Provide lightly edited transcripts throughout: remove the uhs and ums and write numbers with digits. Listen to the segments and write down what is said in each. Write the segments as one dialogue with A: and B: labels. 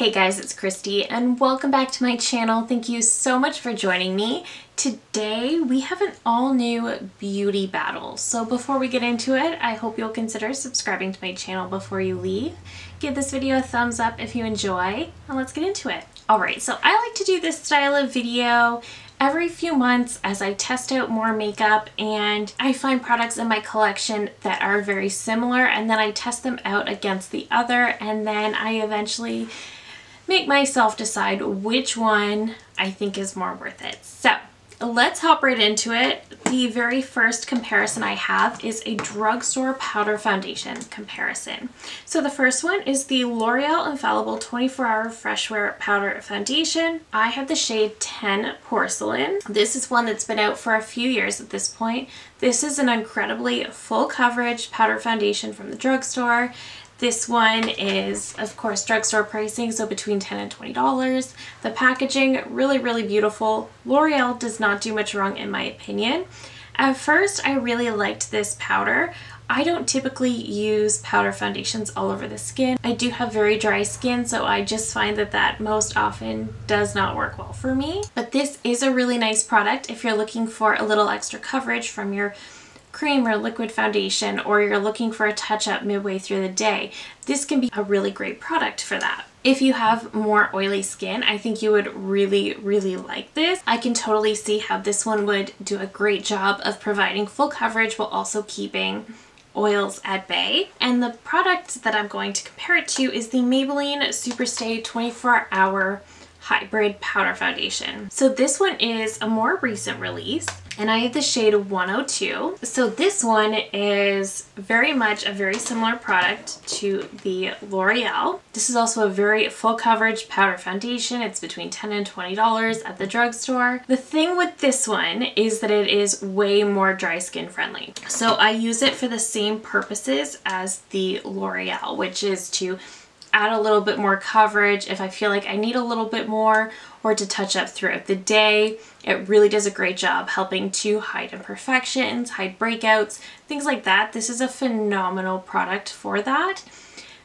A: Hey guys, it's Christy and welcome back to my channel. Thank you so much for joining me. Today we have an all new beauty battle. So before we get into it, I hope you'll consider subscribing to my channel before you leave. Give this video a thumbs up if you enjoy, and let's get into it. Alright, so I like to do this style of video every few months as I test out more makeup and I find products in my collection that are very similar, and then I test them out against the other, and then I eventually make myself decide which one I think is more worth it. So let's hop right into it. The very first comparison I have is a drugstore powder foundation comparison. So the first one is the L'Oreal Infallible 24-Hour Fresh Wear Powder Foundation. I have the shade 10 Porcelain. This is one that's been out for a few years at this point. This is an incredibly full coverage powder foundation from the drugstore. This one is, of course, drugstore pricing, so between $10 and $20. The packaging, really beautiful. L'Oreal does not do much wrong in my opinion. At first, I really liked this powder. I don't typically use powder foundations all over the skin. I do have very dry skin, so I just find that most often does not work well for me. But this is a really nice product if you're looking for a little extra coverage from your cream or liquid foundation, or you're looking for a touch-up midway through the day. This can be a really great product for that. If you have more oily skin, I think you would really like this. I can totally see how this one would do a great job of providing full coverage while also keeping oils at bay. And the product that I'm going to compare it to is the Maybelline Superstay 24-Hour Hybrid Powder Foundation. So this one is a more recent release, and I have the shade 102. So this one is very much a very similar product to the L'Oreal. This is also a very full coverage powder foundation. It's between $10 and $20 at the drugstore. The thing with this one is that it is way more dry skin friendly. So I use it for the same purposes as the L'Oreal, which is to add a little bit more coverage if I feel like I need a little bit more, or to touch up throughout the day. It really does a great job helping to hide imperfections, hide breakouts, things like that. This is a phenomenal product for that.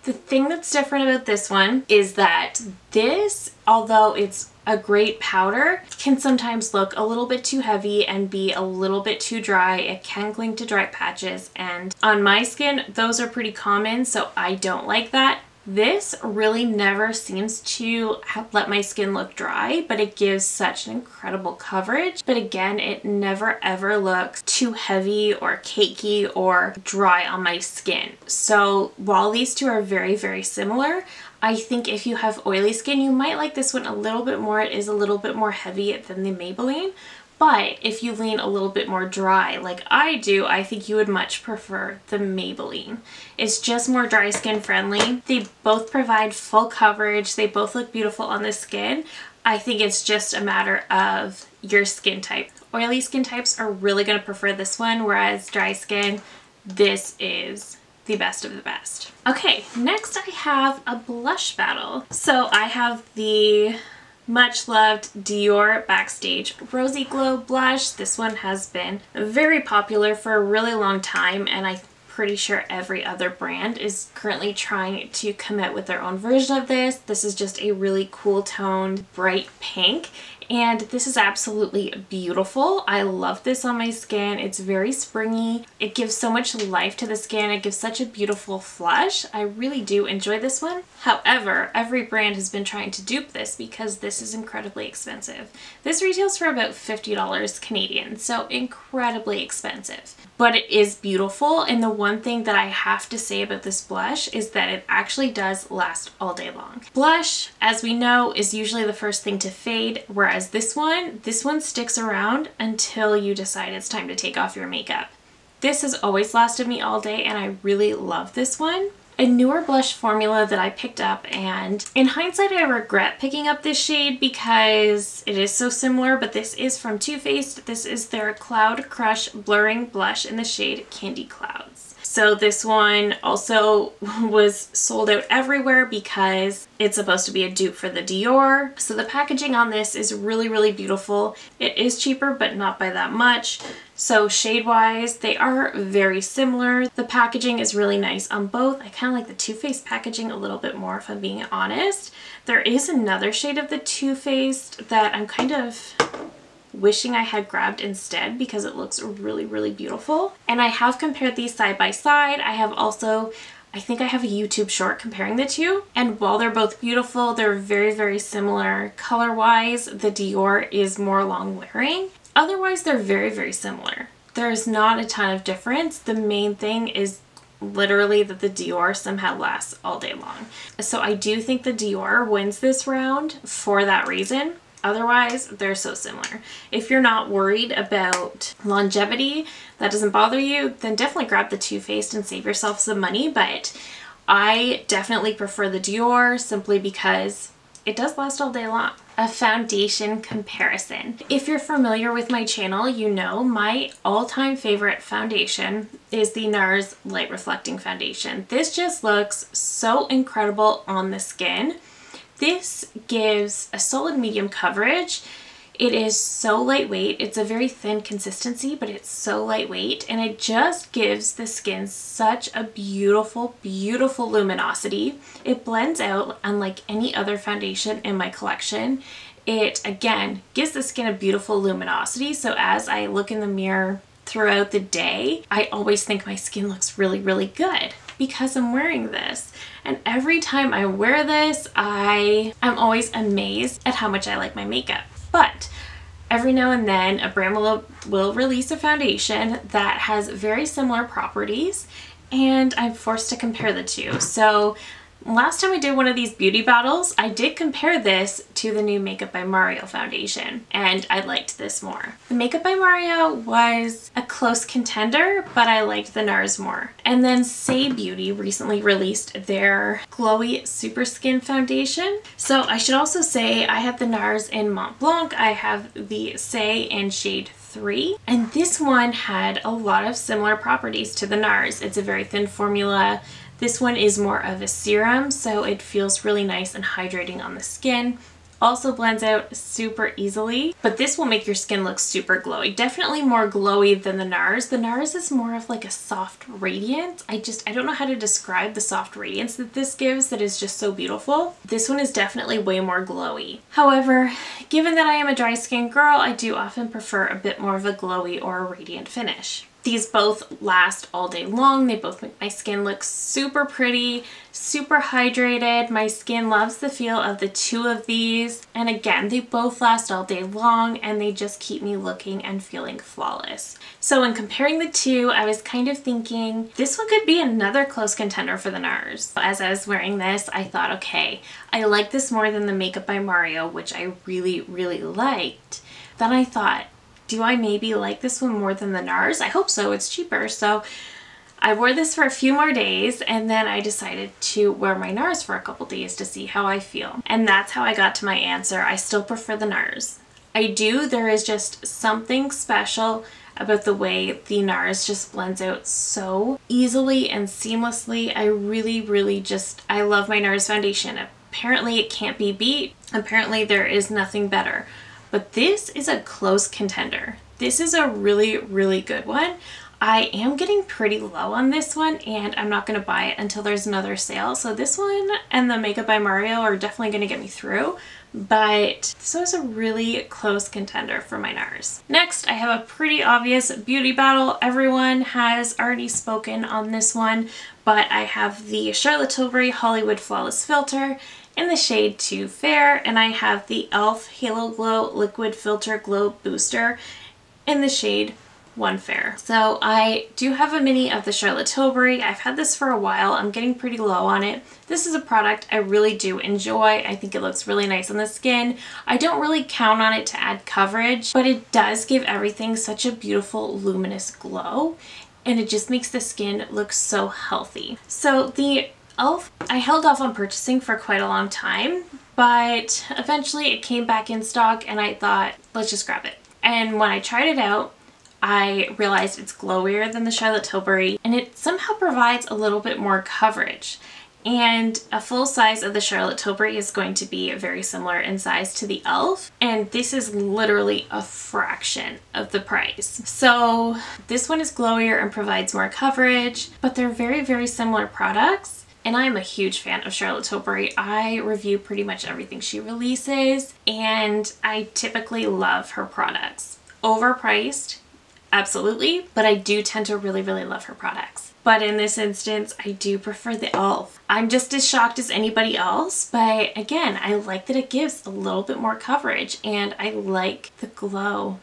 A: The thing that's different about this one is that this, although it's a great powder, can sometimes look a little bit too heavy and be a little bit too dry. It can cling to dry patches, and on my skin, those are pretty common, so I don't like that. This really never seems to let my skin look dry, but it gives such an incredible coverage. But again, it never ever looks too heavy or cakey or dry on my skin. So while these two are very similar, I think if you have oily skin, you might like this one a little bit more. It is a little bit more heavy than the Maybelline. But if you lean a little bit more dry like I do, I think you would much prefer the Maybelline. It's just more dry skin friendly. They both provide full coverage. They both look beautiful on the skin. I think it's just a matter of your skin type. Oily skin types are really going to prefer this one, whereas dry skin, this is the best of the best. Okay, next I have a blush battle. So I have the much loved Dior Backstage Rosy Glow blush. This one has been very popular for a really long time, and I'm pretty sure every other brand is currently trying to come out with their own version of this. This is just a really cool toned bright pink, and this is absolutely beautiful. I love this on my skin. It's very springy. It gives so much life to the skin. It gives such a beautiful flush. I really do enjoy this one. However, every brand has been trying to dupe this because this is incredibly expensive. This retails for about $50 Canadian, so incredibly expensive. But it is beautiful, and the one thing that I have to say about this blush is that it actually does last all day long. Blush, as we know, is usually the first thing to fade, whereas this one sticks around until you decide it's time to take off your makeup. This has always lasted me all day, and I really love this one. A newer blush formula that I picked up, and in hindsight I regret picking up this shade because it is so similar, but this is from Too Faced. This is their Cloud Crush Blurring Blush in the shade Candy Clouds. So this one also was sold out everywhere because it's supposed to be a dupe for the Dior. So the packaging on this is really beautiful. It is cheaper, but not by that much. So shade wise, they are very similar. The packaging is really nice on both. I kind of like the Too Faced packaging a little bit more, if I'm being honest. There is another shade of the Too Faced that I'm kind of wishing I had grabbed instead because it looks really, really beautiful. And I have compared these side by side. I think I have a YouTube short comparing the two, and while they're both beautiful, they're very, very similar. Color-wise, the Dior is more long wearing. Otherwise, they're very, very similar. There's not a ton of difference. The main thing is literally that the Dior somehow lasts all day long. So I do think the Dior wins this round for that reason. Otherwise, they're so similar. If you're not worried about longevity, that doesn't bother you, then definitely grab the Too Faced and save yourself some money. But I definitely prefer the Dior simply because it does last all day long. A foundation comparison. If you're familiar with my channel, you know my all-time favorite foundation is the NARS Light Reflecting Foundation. This just looks so incredible on the skin. This gives a solid medium coverage. It is so lightweight. It's a very thin consistency, but it's so lightweight, and it just gives the skin such a beautiful, beautiful luminosity. It blends out unlike any other foundation in my collection. It, again, gives the skin a beautiful luminosity, so as I look in the mirror throughout the day, I always think my skin looks really, really good because I'm wearing this. And every time I wear this, I'm always amazed at how much I like my makeup. But every now and then a brand will release a foundation that has very similar properties, and I'm forced to compare the two. So last time I did one of these beauty battles, I did compare this to the new Makeup by Mario foundation, and I liked this more. The Makeup by Mario was a close contender, but I liked the NARS more. And then Saie Beauty recently released their Glowy Super Skin Foundation. So I should also say I have the NARS in Mont Blanc, I have the Saie in shade 3, and this one had a lot of similar properties to the NARS. It's a very thin formula. This one is more of a serum, so it feels really nice and hydrating on the skin. Also blends out super easily, but this will make your skin look super glowy. Definitely more glowy than the NARS. The NARS is more of like a soft radiance. I don't know how to describe the soft radiance that this gives that is just so beautiful. This one is definitely way more glowy. However, given that I am a dry skin girl, I do often prefer a bit more of a glowy or a radiant finish. These both last all day long. They both make my skin look super pretty, super hydrated. My skin loves the feel of the two of these. And again, they both last all day long, and they just keep me looking and feeling flawless. So when comparing the two, I was kind of thinking this one could be another close contender for the NARS. As I was wearing this, I thought, okay, I like this more than the Makeup by Mario, which I really, really liked. Then I thought, do I maybe like this one more than the NARS? I hope so, it's cheaper. So I wore this for a few more days, and then I decided to wear my NARS for a couple days to see how I feel. And that's how I got to my answer. I still prefer the NARS. There is just something special about the way the NARS just blends out so easily and seamlessly. I really, really I love my NARS foundation. Apparently it can't be beat. Apparently there is nothing better. But this is a close contender. This is a really, really good one. I am getting pretty low on this one, and I'm not going to buy it until there's another sale. So this one and the Makeup by Mario are definitely going to get me through. But this was a really close contender for my NARS. Next, I have a pretty obvious beauty battle. Everyone has already spoken on this one, but I have the Charlotte Tilbury Hollywood Flawless Filter in the shade Too Fair, and I have the e.l.f. Halo Glow Liquid Filter Glow Booster in the shade One Fair. So I do have a mini of the Charlotte Tilbury. I've had this for a while. I'm getting pretty low on it. This is a product I really do enjoy. I think it looks really nice on the skin. I don't really count on it to add coverage, but it does give everything such a beautiful luminous glow, and it just makes the skin look so healthy. So the e.l.f. I held off on purchasing for quite a long time, but eventually it came back in stock, and I thought, let's just grab it. And when I tried it out, I realized it's glowier than the Charlotte Tilbury, and it somehow provides a little bit more coverage. And a full size of the Charlotte Tilbury is going to be very similar in size to the e.l.f. And this is literally a fraction of the price. So this one is glowier and provides more coverage, but they're very, very similar products. And I'm a huge fan of Charlotte Tilbury. I review pretty much everything she releases, and I typically love her products. Overpriced, absolutely, but I do tend to really, really love her products. But in this instance, I do prefer the e.l.f. I'm just as shocked as anybody else, but again, I like that it gives a little bit more coverage, and I like the glow.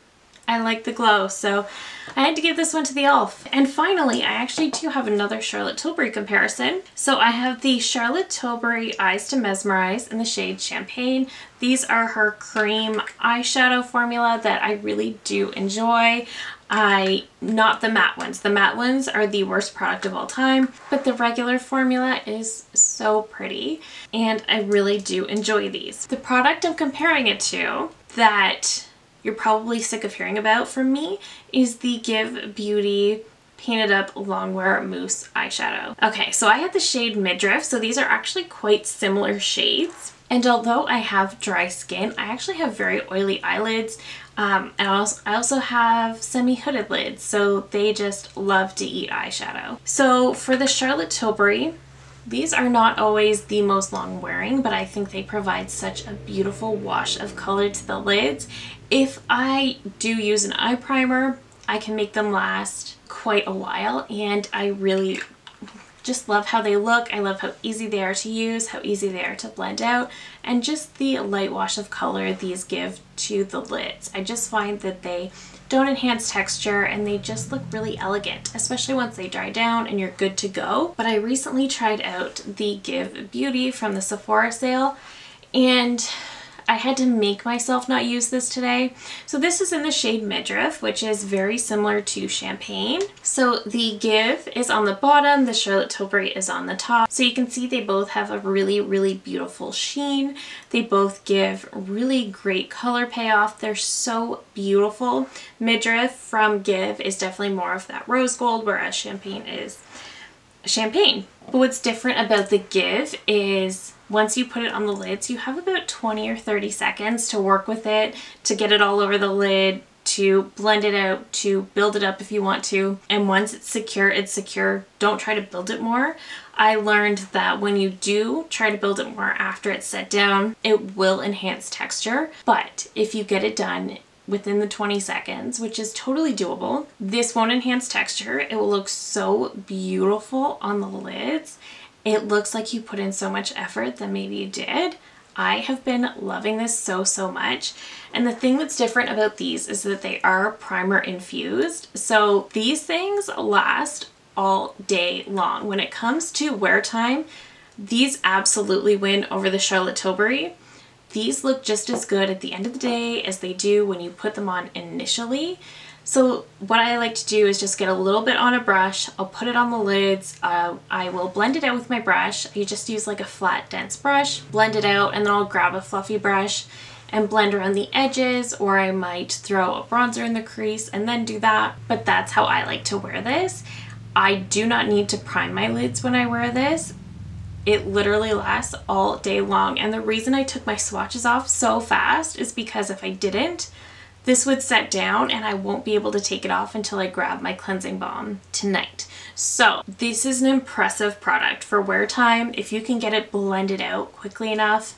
A: I like the glow, so I had to give this one to the e.l.f. And finally, I actually do have another Charlotte Tilbury comparison. So I have the Charlotte Tilbury Eyes to Mesmerize in the shade Champagne. These are her cream eyeshadow formula that I really do enjoy. Not the matte ones. The matte ones are the worst product of all time, but the regular formula is so pretty, and I really do enjoy these. The product I'm comparing it to that you're probably sick of hearing about from me is the Give Beauty Painted Up Longwear Mousse eyeshadow. Okay, so I have the shade Midriff, so these are actually quite similar shades. And although I have dry skin, I actually have very oily eyelids. And I also have semi-hooded lids, so they just love to eat eyeshadow. So for the Charlotte Tilbury, these are not always the most long wearing, but I think they provide such a beautiful wash of color to the lids. If I do use an eye primer, I can make them last quite a while, and I really just love how they look. I love how easy they are to use, how easy they are to blend out, and just the light wash of color these give to the lids. I just find that they don't enhance texture, and they just look really elegant, especially once they dry down and you're good to go. But I recently tried out the Give Beauty from the Sephora sale, and I had to make myself not use this today. So this is in the shade Midriff, which is very similar to Champagne. So the Give is on the bottom, the Charlotte Tilbury is on the top. So you can see they both have a really, really beautiful sheen. They both give really great color payoff. They're so beautiful. Midriff from Give is definitely more of that rose gold, whereas Champagne is Champagne. But what's different about the Give is once you put it on the lids, you have about 20 or 30 seconds to work with it, to get it all over the lid, to blend it out, to build it up if you want to. And once it's secure, it's secure. Don't try to build it more. I learned that when you do try to build it more after it's set down, it will enhance texture. But if you get it done within the 20 seconds, which is totally doable, this won't enhance texture. It will look so beautiful on the lids. It looks like you put in so much effort that maybe you did. I have been loving this so much. And the thing that's different about these is that they are primer infused. So these things last all day long. When it comes to wear time, these absolutely win over the Charlotte Tilbury. These look just as good at the end of the day as they do when you put them on initially. So what I like to do is just get a little bit on a brush. I'll put it on the lids. I will blend it out with my brush. I just use like a flat, dense brush, blend it out, and then I'll grab a fluffy brush and blend around the edges, or I might throw a bronzer in the crease and then do that. But that's how I like to wear this. I do not need to prime my lids when I wear this. It literally lasts all day long. And the reason I took my swatches off so fast is because if I didn't, this would set down and I won't be able to take it off until I grab my cleansing balm tonight. So this is an impressive product for wear time. If you can get it blended out quickly enough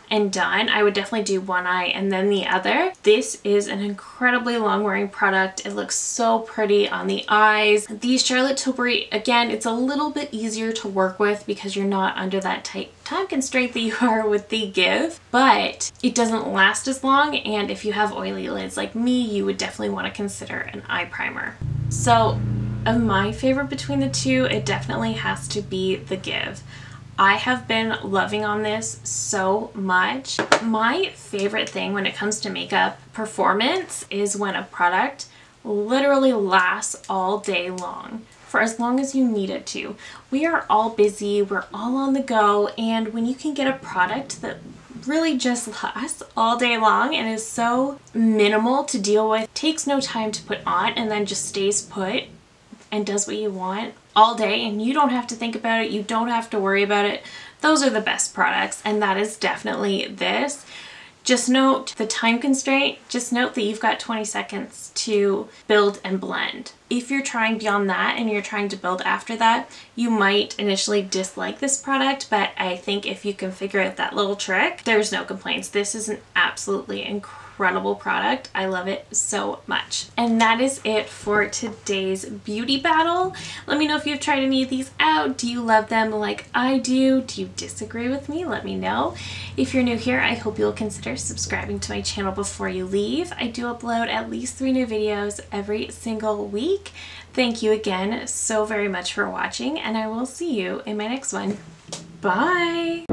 A: and done, I would definitely do one eye and then the other. This is an incredibly long wearing product. It looks so pretty on the eyes. These Charlotte Tilbury, again, it's a little bit easier to work with because you're not under that tight time constraint that you are with the Give, but it doesn't last as long, and if you have oily lids like me, you would definitely want to consider an eye primer. So of my favorite between the two, it definitely has to be the Give. I have been loving on this so much. My favorite thing when it comes to makeup performance is when a product literally lasts all day long, for as long as you need it to. We are all busy, we're all on the go, and when you can get a product that really just lasts all day long and is so minimal to deal with, takes no time to put on, and then just stays put and does what you want, all day and you don't have to think about it, you don't have to worry about it, those are the best products, and that is definitely this. Just note the time constraint. Just note that you've got 20 seconds to build and blend. If you're trying beyond that and you're trying to build after that, you might initially dislike this product, but I think if you can figure out that little trick, there's no complaints. This is an absolutely incredible product. I love it so much. And that is it for today's beauty battle. Let me know if you've tried any of these out. Do you love them like I do? Do you disagree with me? Let me know. If you're new here, I hope you'll consider subscribing to my channel before you leave. I do upload at least 3 new videos every single week. Thank you again so very much for watching, and I will see you in my next one. Bye!